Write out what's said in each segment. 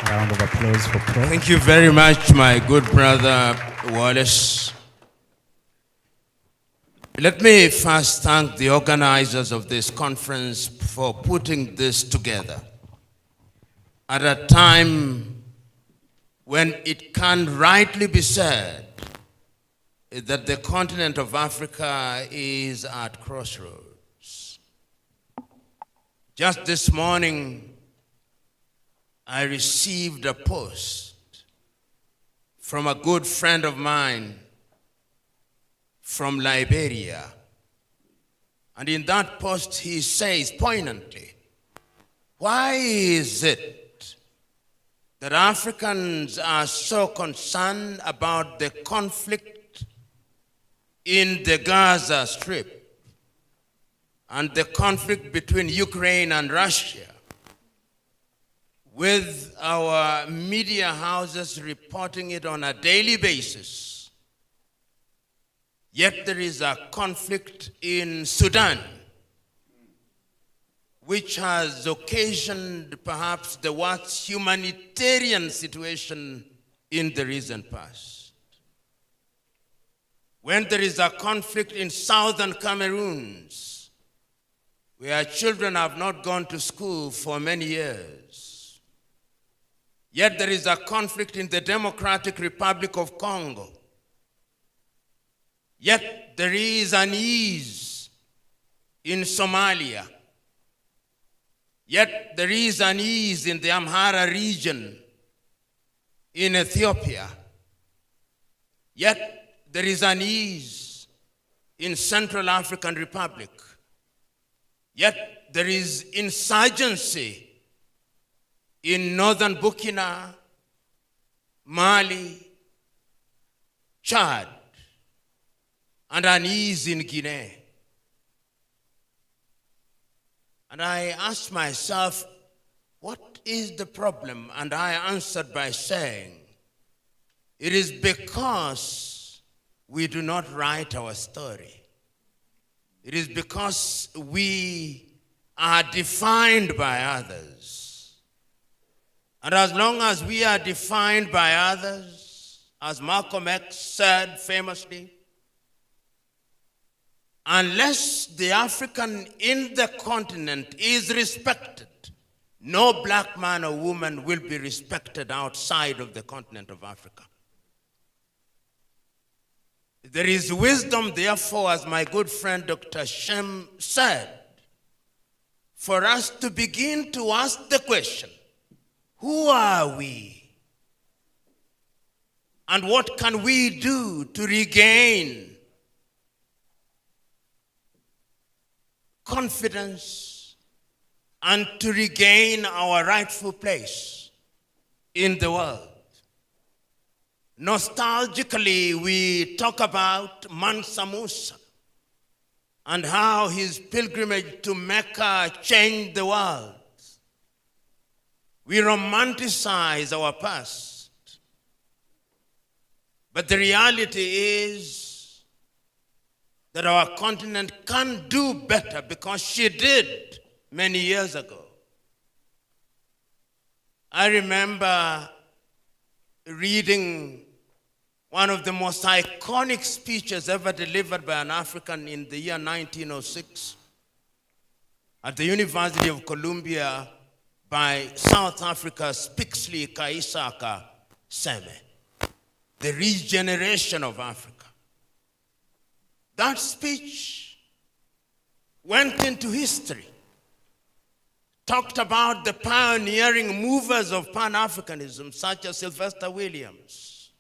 A round of applause for Prof. Thank you very much, my good brother Wallace. Let me first thank the organizers of this conference for putting this together at a time when it can rightly be said that the continent of Africa is at crossroads. Just this morning, I received a post from a good friend of mine from Liberia. And in that post, he says poignantly, why is it that Africans are so concerned about the conflict in the Gaza Strip and the conflict between Ukraine and Russia, with our media houses reporting it on a daily basis? Yet there is a conflict in Sudan, which has occasioned perhaps the worst humanitarian situation in the recent past. When there is a conflict in southern Cameroon, where children have not gone to school for many years, yet there is a conflict in the Democratic Republic of Congo, yet there is an ease in Somalia, yet there is an ease in the Amhara region in Ethiopia, yet there is an ease in Central African Republic, yet there is insurgency in northern Burkina, Mali, Chad, and an ease in Guinea. And I asked myself, what is the problem? And I answered by saying, it is because we do not write our story. It is because we are defined by others. And as long as we are defined by others, as Malcolm X said famously, unless the African in the continent is respected, no black man or woman will be respected outside of the continent of Africa. There is wisdom, therefore, as my good friend Dr. Shem said, for us to begin to ask the question, who are we? And what can we do to regain confidence and to regain our rightful place in the world? Nostalgically, we talk about Mansa Musa and how his pilgrimage to Mecca changed the world. We romanticize our past. But the reality is that our continent can do better because she did many years ago. I remember reading one of the most iconic speeches ever delivered by an African in the year 1906 at the University of Columbia by South Africa's Pixley Kaisaka Seme, The Regeneration of Africa. That speech went into history, talked about the pioneering movers of Pan-Africanism, such as Sylvester Williams,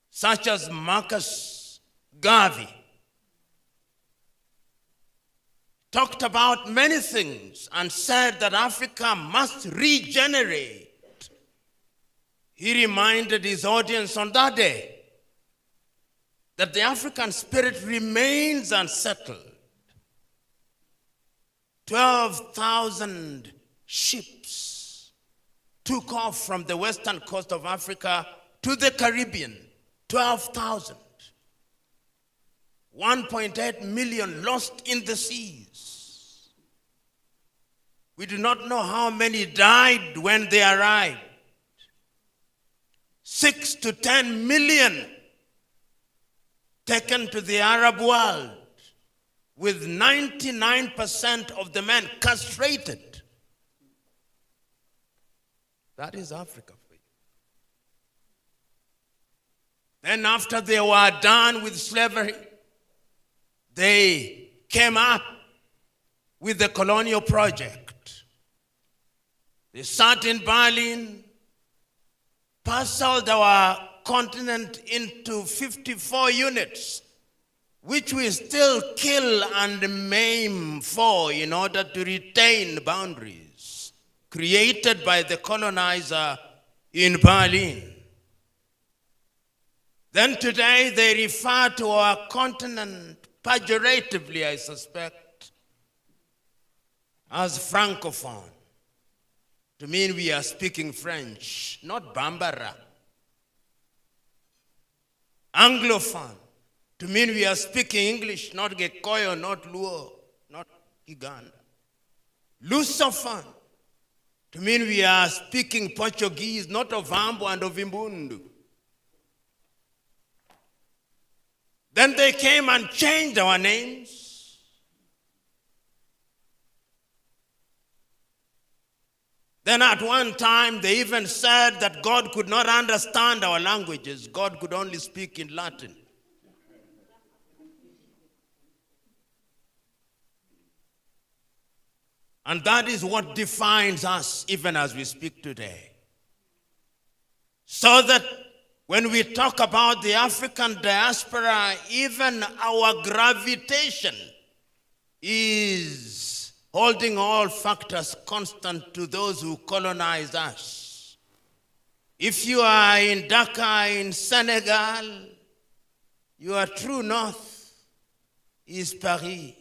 such as Marcus Garvey, talked about many things and said that Africa must regenerate. He reminded his audience on that day that the African spirit remains unsettled. 12,000 ships took off from the western coast of Africa to the Caribbean. 12,000. 1.8 million lost in the seas. We do not know how many died when they arrived. 6 to 10 million taken to the Arab world, with 99% of the men castrated. That is Africa for you. Then after they were done with slavery, they came up with the Colonial project. They sat in Berlin, parceled our continent into 54 units, which we still kill and maim for in order to retain boundaries created by the colonizer in Berlin. Then today they refer to our continent pejoratively, I suspect, as Francophone, to mean we are speaking French, not Bambara. Anglophone, to mean we are speaking English, not Gikoyo, not Luo, not Uganda. Lusophone, to mean we are speaking Portuguese, not Ovambo and Ovimbundu. Then they came and changed our names. Then at one time, they even said that God could not understand our languages. God could only speak in Latin. And that is what defines us even as we speak today. So that when we talk about the African diaspora, even our gravitation is holding all factors constant to those who colonize us. If you are in Dakar in Senegal, your true north is Paris.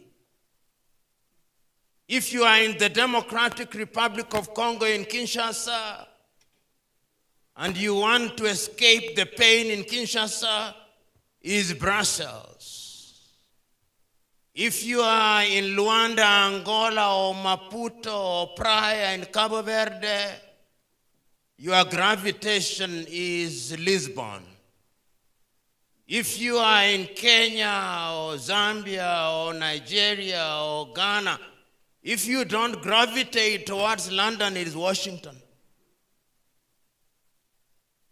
If you are in the Democratic Republic of Congo in Kinshasa, and you want to escape the pain in Kinshasa, is Brussels. If you are in Luanda, Angola, or Maputo, or Praia in Cabo Verde, your gravitation is Lisbon. If you are in Kenya, or Zambia, or Nigeria, or Ghana, if you don't gravitate towards London, it is Washington.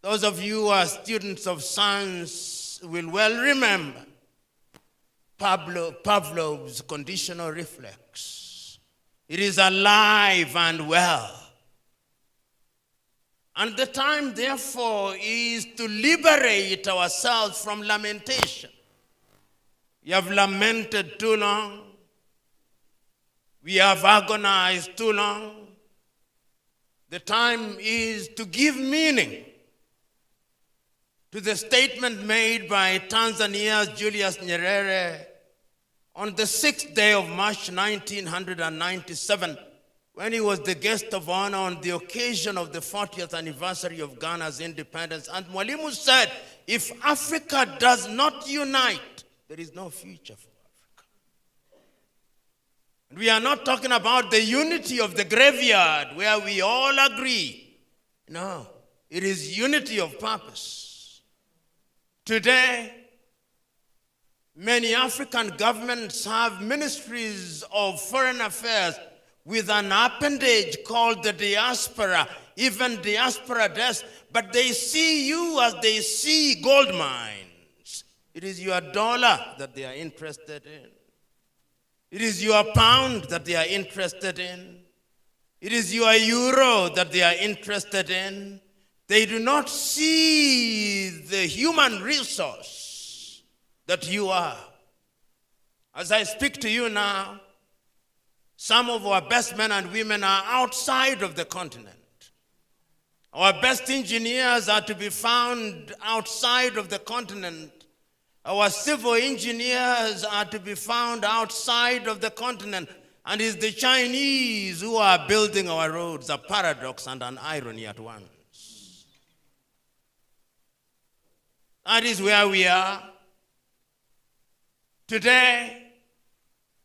Those of you who are students of science will well remember Pavlov's conditional reflex. It is alive and well. And the time, therefore, is to liberate ourselves from lamentation. We have lamented too long. We have agonized too long. The time is to give meaning to the statement made by Tanzania's Julius Nyerere on the 6th day of March 1997, when he was the guest of honor on the occasion of the 40th anniversary of Ghana's independence. And Mwalimu said, if Africa does not unite, there is no future for Africa. And we are not talking about the unity of the graveyard where we all agree. No, it is unity of purpose. Today, many African governments have ministries of foreign affairs with an appendage called the diaspora, even diaspora desk, but they see you as they see gold mines. It is your dollar that they are interested in. It is your pound that they are interested in. It is your euro that they are interested in. They do not see the human resource that you are. As I speak to you now, some of our best men and women are outside of the continent. Our best engineers are to be found outside of the continent. Our civil engineers are to be found outside of the continent. And it's the Chinese who are building our roads, a paradox and an irony at once. That is where we are. Today,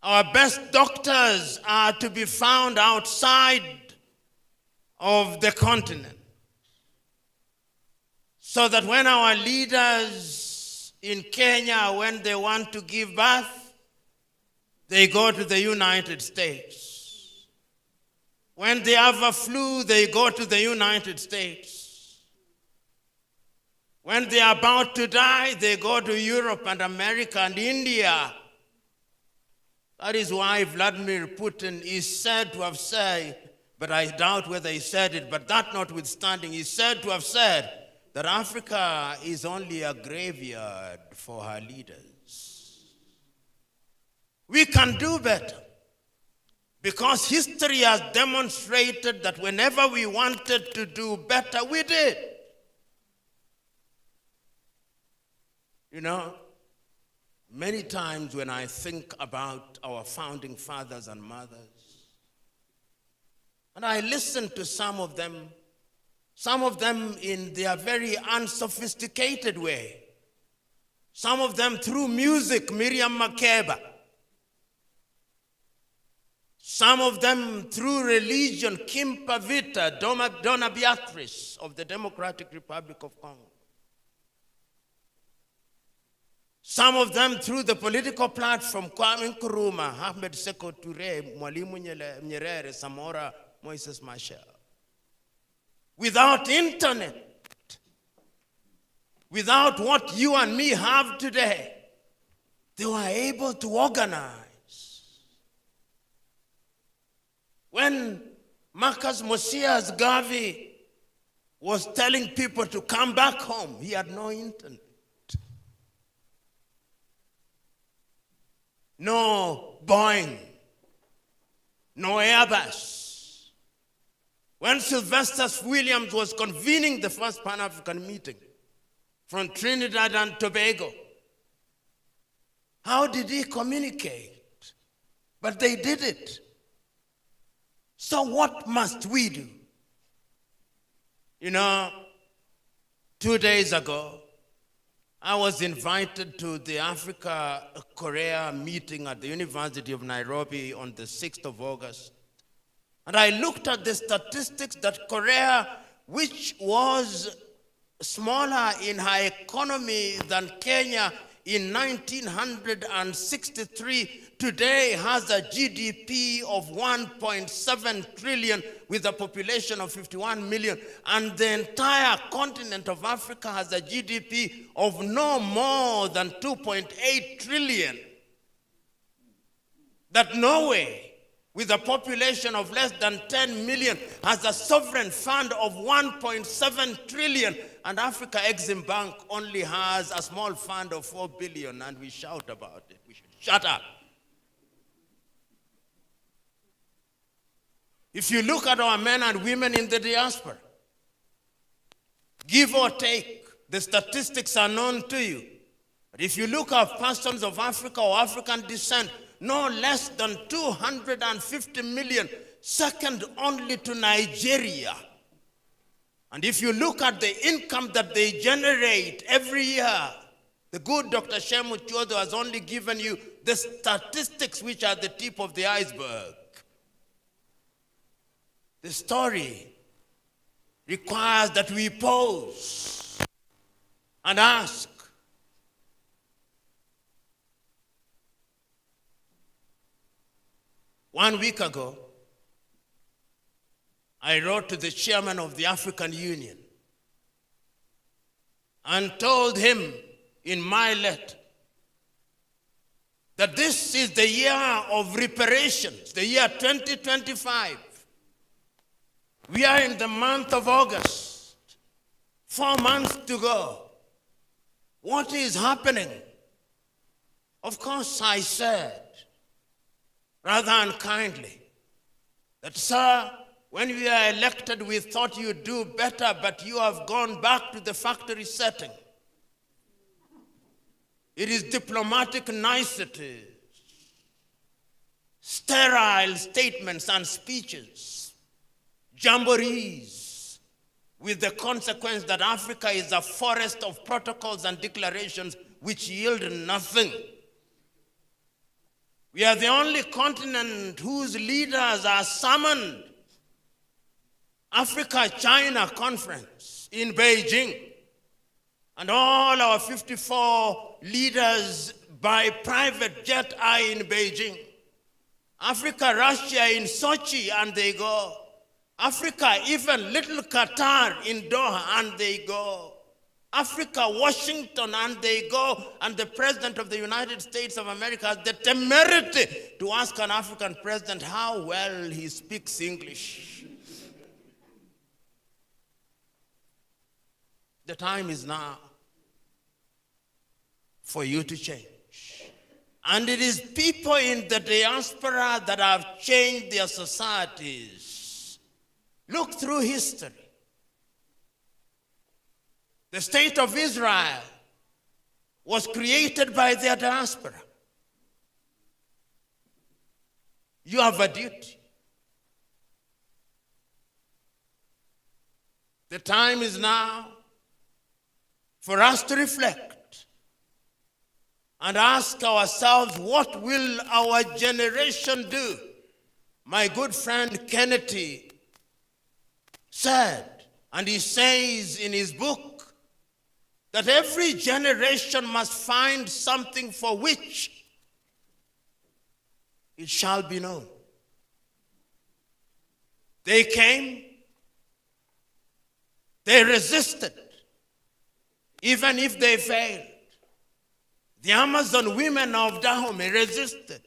Our best doctors are to be found outside of the continent. So that when our leaders in Kenya, when they want to give birth, they go to the United States. When they have a flu, they go to the United States. When they are about to die, they go to Europe and America and India. That is why Vladimir Putin is said to have said, but I doubt whether he said it, but that notwithstanding, he said to have said that Africa is only a graveyard for her leaders. We can do better because history has demonstrated that whenever we wanted to do better, we did. You know, many times when I think about our founding fathers and mothers, and I listen to some of them in their very unsophisticated way, some of them through music, Miriam Makeba, some of them through religion, Kim Pavita, Donna Beatrice of the Democratic Republic of Congo. Some of them through the political platform, Kwame Nkrumah, Ahmed Seko Toure, Mwalimu Nyerere, Samora, Moises Machel. Without internet, without what you and me have today, they were able to organize. When Marcus Mosias Garvey was telling people to come back home, he had no internet. No Boeing, no Airbus. When Sylvester Williams was convening the first Pan-African meeting from Trinidad and Tobago, how did he communicate? But they did it. So what must we do? You know, 2 days ago, I was invited to the Africa-Korea meeting at the University of Nairobi on the 6th of August. And I looked at the statistics that Korea, which was smaller in her economy than Kenya in 1963, today has a GDP of 1.7 trillion with a population of 51 million. And the entire continent of Africa has a GDP of no more than 2.8 trillion. That Norway, with a population of less than 10 million, has a sovereign fund of 1.7 trillion, and Africa Exim Bank only has a small fund of 4 billion, and we shout about it. We should shut up. If you look at our men and women in the diaspora, give or take, the statistics are known to you. But if you look at persons of Africa or African descent, no less than 250 million, second only to Nigeria. And if you look at the income that they generate every year, the good Dr. Shemu Chodo has only given you the statistics which are the tip of the iceberg. The story requires that we pause and ask, one week ago, I wrote to the chairman of the African Union and told him in my letter that this is the year of reparations, the year 2025. We are in the month of August, 4 months to go. What is happening? Of course, I said, rather unkindly, that, sir, when we were elected, we thought you'd do better, but you have gone back to the factory setting. It is diplomatic niceties, sterile statements and speeches, jamborees, with the consequence that Africa is a forest of protocols and declarations which yield nothing. We are the only continent whose leaders are summoned. Africa-China conference in Beijing. And all our 54 leaders by private jet are in Beijing. Africa-Russia in Sochi, and they go. Africa, even little Qatar in Doha, and they go. Africa, Washington, and they go. And the President of the United States of America has the temerity to ask an African president how well he speaks English. The time is now for you to change. And it is people in the diaspora that have changed their societies. Look through history. The state of Israel was created by their diaspora. You have a duty. The time is now for us to reflect and ask ourselves, what will our generation do? My good friend Kennedy said, and he says in his book, that every generation must find something for which it shall be known. They came, they resisted, even if they failed. The Amazon women of Dahomey resisted.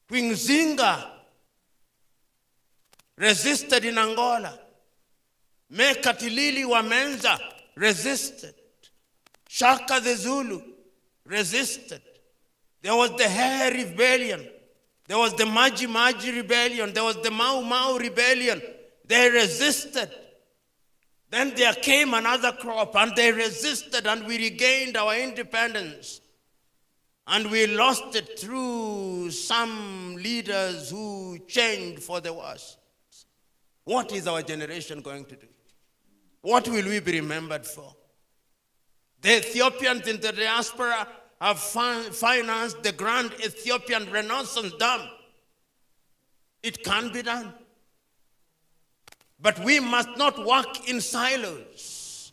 Queen Zinga resisted in Angola. Mekatilili wa Menza resisted. Shaka the Zulu resisted. There was the Hair Rebellion. There was the Maji Maji Rebellion. There was the Mau Mau Rebellion. They resisted. Then there came another crop, and they resisted, and we regained our independence. And we lost it through some leaders who changed for the worse. What is our generation going to do? What will we be remembered for? The Ethiopians in the diaspora have financed the Grand Ethiopian Renaissance Dam. It can be done. But we must not work in silos.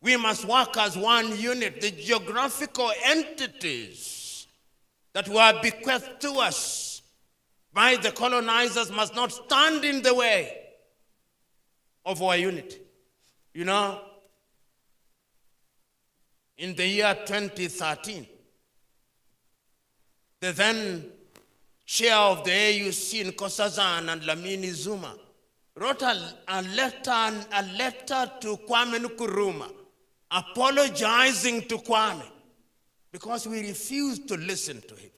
We must work as one unit. The geographical entities that were bequeathed to us by the colonizers must not stand in the way of our unity. You know, in the year 2013, the then chair of the AUC, Nkosazana and Lamini Zuma, wrote a letter to Kwame Nkrumah, apologizing to Kwame because we refused to listen to him.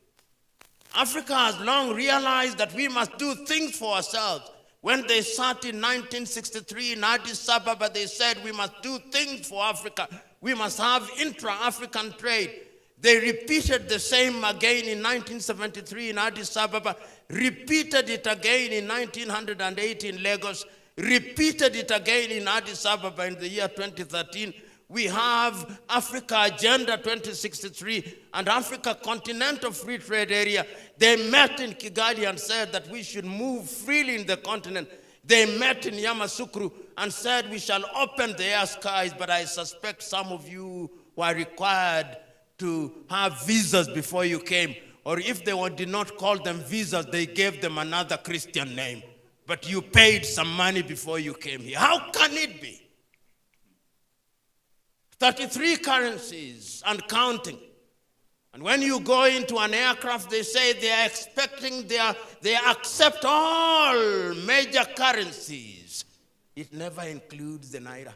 Africa has long realized that we must do things for ourselves. When they sat in 1963 in Addis Ababa, they said we must do things for Africa. We must have intra-African trade. They repeated the same again in 1973 in Addis Ababa, repeated it again in 1908 in Lagos, repeated it again in Addis Ababa in the year 2013. We have Africa Agenda 2063 and Africa Continental Free Trade Area. They met in Kigali and said that we should move freely in the continent. They met in Yamoussoukro and said we shall open the air skies, but I suspect some of you were required to have visas before you came, or if they did not call them visas, they gave them another Christian name. But you paid some money before you came here. How can it be? 33 currencies and counting. And when you go into an aircraft, they say they are expecting, they accept all major currencies. It never includes the Naira.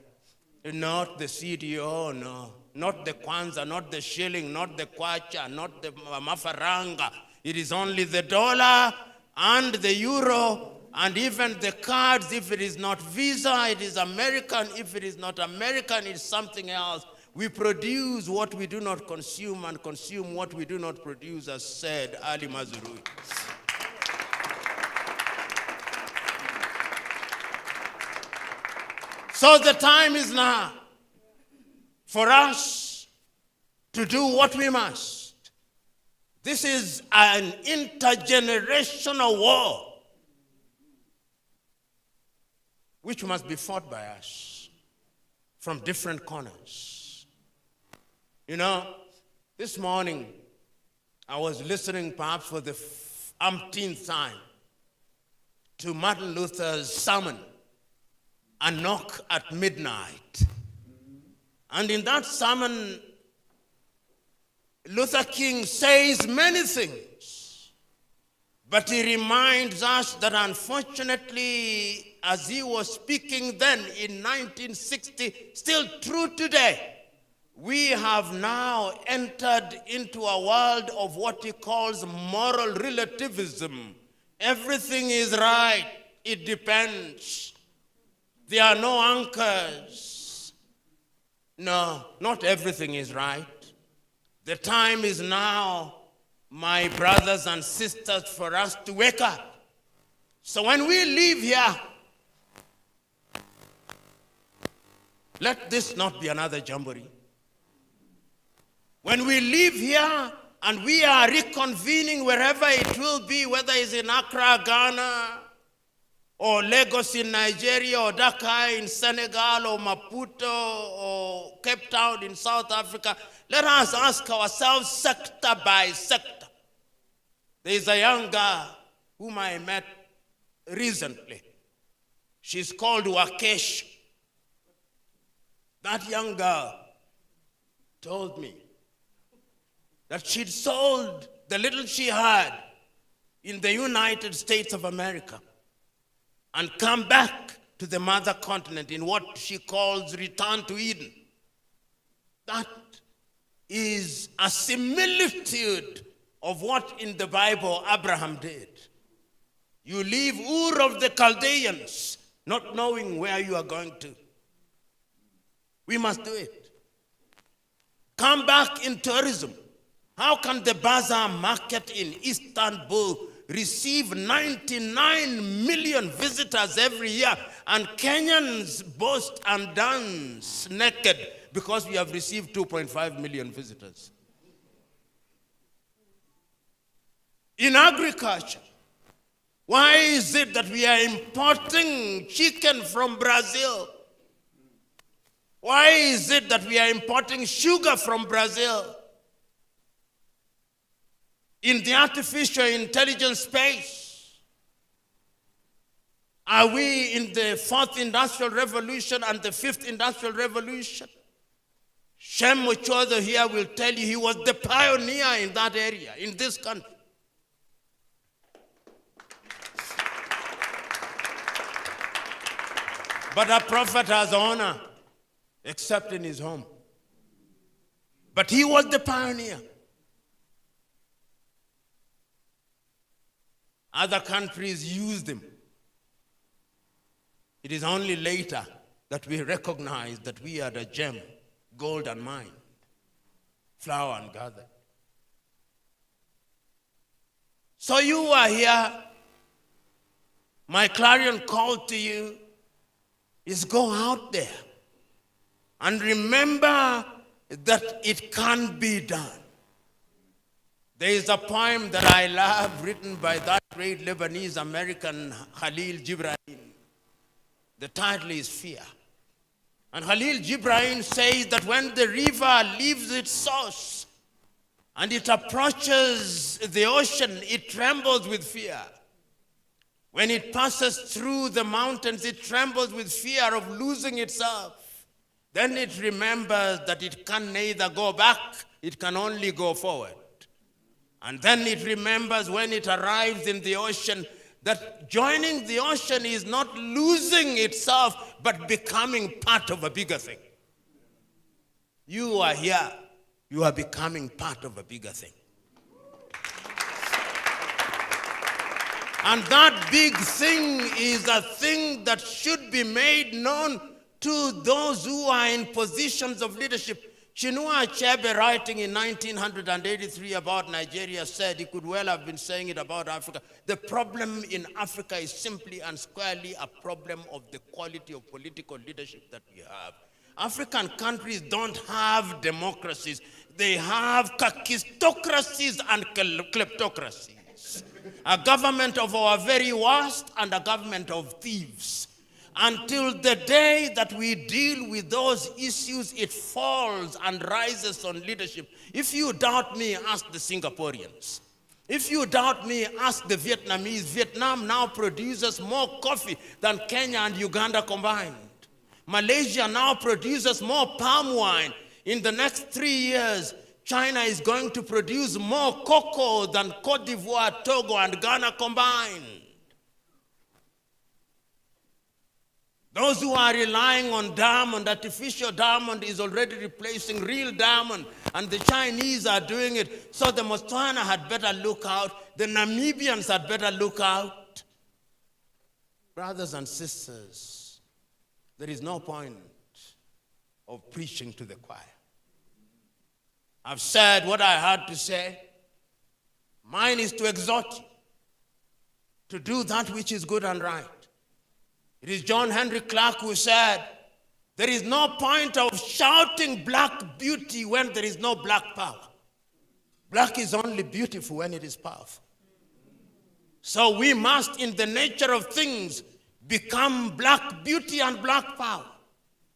Not the CDO, no. Not the Kwanza, not the shilling, not the Kwacha, not the Mafaranga. It is only the dollar and the euro, and even the cards. If it is not Visa, it is American. If it is not American, it's something else. We produce what we do not consume and consume what we do not produce, as said Ali Mazrui. So the time is now for us to do what we must. This is an intergenerational war which must be fought by us from different corners. You know, this morning I was listening perhaps for the umpteenth time to Martin Luther's sermon, A Knock at Midnight. And in that sermon, Luther King says many things, but he reminds us that unfortunately, as he was speaking then in 1960, still true today, we have now entered into a world of what he calls moral relativism. Everything is right, it depends. There are no anchors. No, not everything is right. The time is now, my brothers and sisters, for us to wake up. So when we leave here, let this not be another jamboree. When we leave here and we are reconvening wherever it will be, whether it's in Accra, Ghana, or Lagos in Nigeria, or Dakar in Senegal, or Maputo, or Cape Town in South Africa, let us ask ourselves sector by sector. There is a young girl whom I met recently. She's called Wakesh. That young girl told me that she'd sold the little she had in the United States of America and come back to the mother continent in what she calls return to Eden. That is a similitude of what in the Bible Abraham did. You leave Ur of the Chaldeans, not knowing where you are going to. We must do it. Come back in tourism. How can the bazaar market in Istanbul receive 99 million visitors every year, and Kenyans boast and dance naked because we have received 2.5 million visitors? In agriculture, why is it that we are importing chicken from Brazil? Why is it that we are importing sugar from Brazil? In the artificial intelligence space, are we in the fourth industrial revolution and the fifth industrial revolution? Shem Muchodo here will tell you he was the pioneer in that area, in this country. But a prophet has honor, except in his home. But he was the pioneer. Other countries used him. It is only later that we recognize that we are the gem, gold and mine, flower and gather. So you are here. My clarion call to you is go out there and remember that it can be done. There is a poem that I love written by that great Lebanese American Khalil Gibran. The title is Fear. And Khalil Gibran says that when the river leaves its source and it approaches the ocean, it trembles with fear. When it passes through the mountains, it trembles with fear of losing itself. Then it remembers that it can neither go back, it can only go forward. And then it remembers when it arrives in the ocean that joining the ocean is not losing itself, but becoming part of a bigger thing. You are here, you are becoming part of a bigger thing. And that big thing is a thing that should be made known to those who are in positions of leadership. Chinua Achebe, writing in 1983 about Nigeria, said he could well have been saying it about Africa. The problem in Africa is simply and squarely a problem of the quality of political leadership that we have. African countries don't have democracies. They have kakistocracies and kleptocracies. A government of our very worst and a government of thieves. Until the day that we deal with those issues, it falls and rises on leadership. If you doubt me, ask the Singaporeans. If you doubt me, ask the Vietnamese. Vietnam now produces more coffee than Kenya and Uganda combined. Malaysia now produces more palm wine. In the next 3 years, China is going to produce more cocoa than Cote d'Ivoire, Togo, and Ghana combined. Those who are relying on diamond, artificial diamond is already replacing real diamond, and the Chinese are doing it. So the Botswana had better look out. The Namibians had better look out. Brothers and sisters, there is no point of preaching to the choir. I've said what I had to say. Mine is to exhort you to do that which is good and right. It is John Henry Clark who said, there is no point of shouting black beauty when there is no black power. Black is only beautiful when it is powerful. So we must, in the nature of things, become black beauty and black power.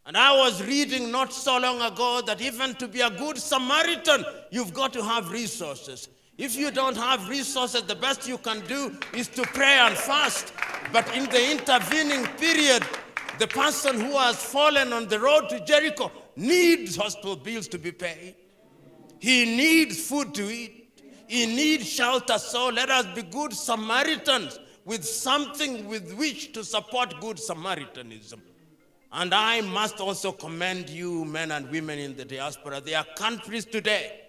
And I was reading not so long ago that even to be a good Samaritan, you've got to have resources. If you don't have resources, the best you can do is to pray and fast. But in the intervening period, the person who has fallen on the road to Jericho needs hospital bills to be paid. He needs food to eat. He needs shelter. So let us be good Samaritans with something with which to support good Samaritanism. And I must also commend you, men and women in the diaspora. There are countries today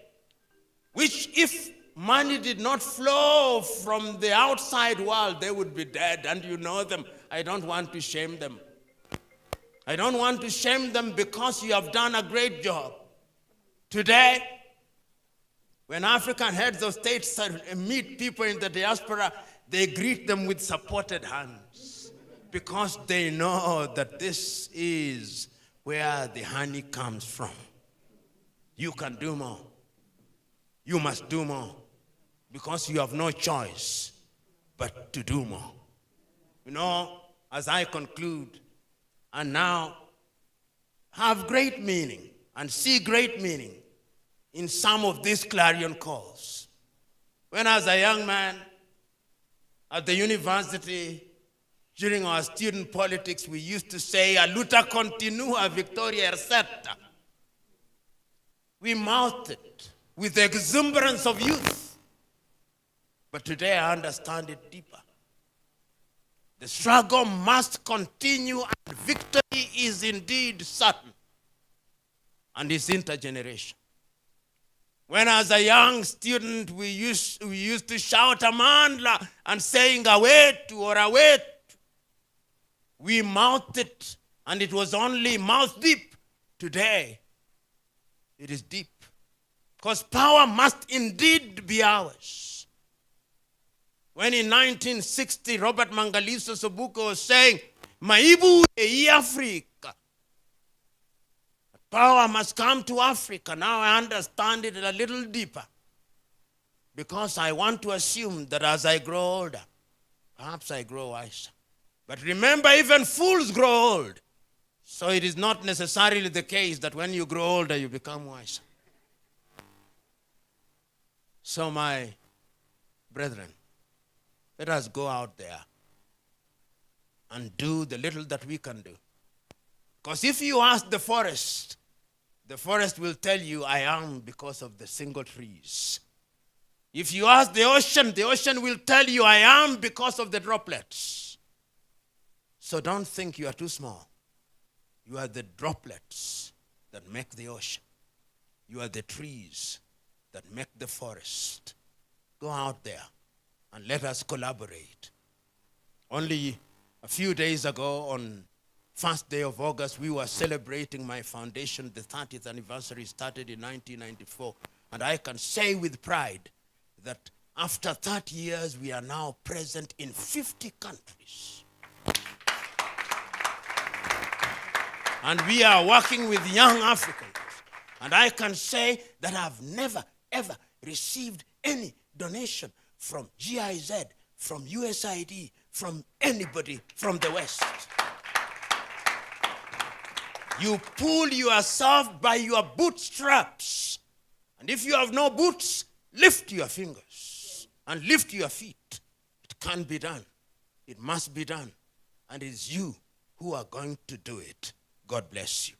which, if money did not flow from the outside world, they would be dead, and you know them. I don't want to shame them. I don't want to shame them because you have done a great job. Today, when African heads of states meet people in the diaspora, they greet them with supported hands because they know that this is where the honey comes from. You can do more. You must do more because you have no choice but to do more. You know, as I conclude, and now have great meaning and see great meaning in some of these clarion calls. When I was a young man at the university, during our student politics, we used to say, "A luta continua, victoria certa." We mouthed it with the exuberance of youth. But today I understand it deeper. The struggle must continue, and victory is indeed certain. And it's intergenerational. When as a young student, we used to shout Amandla and saying Awetu or Awetu. We mouthed it, and it was only mouth deep. Today, it is deep. Because power must indeed be ours. When in 1960, Robert Mangaliso Sobuko was saying, Maibu e Africa. Power must come to Africa. Now I understand it a little deeper. Because I want to assume that as I grow older, perhaps I grow wiser. But remember, even fools grow old. So it is not necessarily the case that when you grow older, you become wiser. So my brethren, let us go out there and do the little that we can do. Because if you ask the forest will tell you, I am because of the single trees. If you ask the ocean will tell you, I am because of the droplets. So don't think you are too small. You are the droplets that make the ocean. You are the trees that make the forest. Go out there and let us collaborate. Only a few days ago, on first day of August, we were celebrating my foundation. The 30th anniversary started in 1994. And I can say with pride that after 30 years, we are now present in 50 countries. And we are working with young Africans. And I can say that I've never, ever received any donation from GIZ, from USAID, from anybody from the West. You pull yourself by your bootstraps. And if you have no boots, lift your fingers and lift your feet. It can be done. It must be done. And it's you who are going to do it. God bless you.